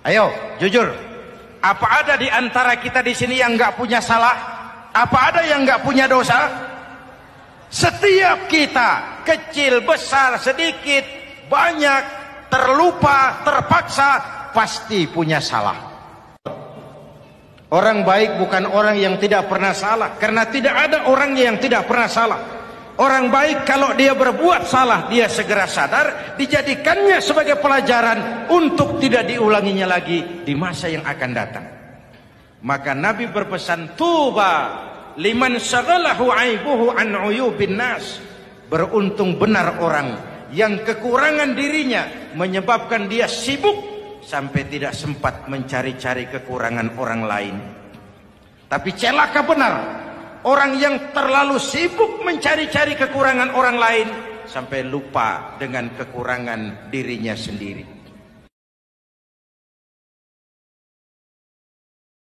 Ayo, jujur. Apa ada di antara kita di sini yang nggak punya salah? Apa ada yang nggak punya dosa? Setiap kita, kecil, besar, sedikit, banyak, terlupa, terpaksa, pasti punya salah. Orang baik bukan orang yang tidak pernah salah, karena tidak ada orang yang tidak pernah salah. Orang baik kalau dia berbuat salah, dia segera sadar, dijadikannya sebagai pelajaran untuk tidak diulanginya lagi di masa yang akan datang. Maka Nabi berpesan, tuba liman syaghalahu aibuhu an uyubin nas. Beruntung benar orang yang kekurangan dirinya menyebabkan dia sibuk sampai tidak sempat mencari-cari kekurangan orang lain. Tapi celaka benar orang yang terlalu sibuk mencari-cari kekurangan orang lain sampai lupa dengan kekurangan dirinya sendiri.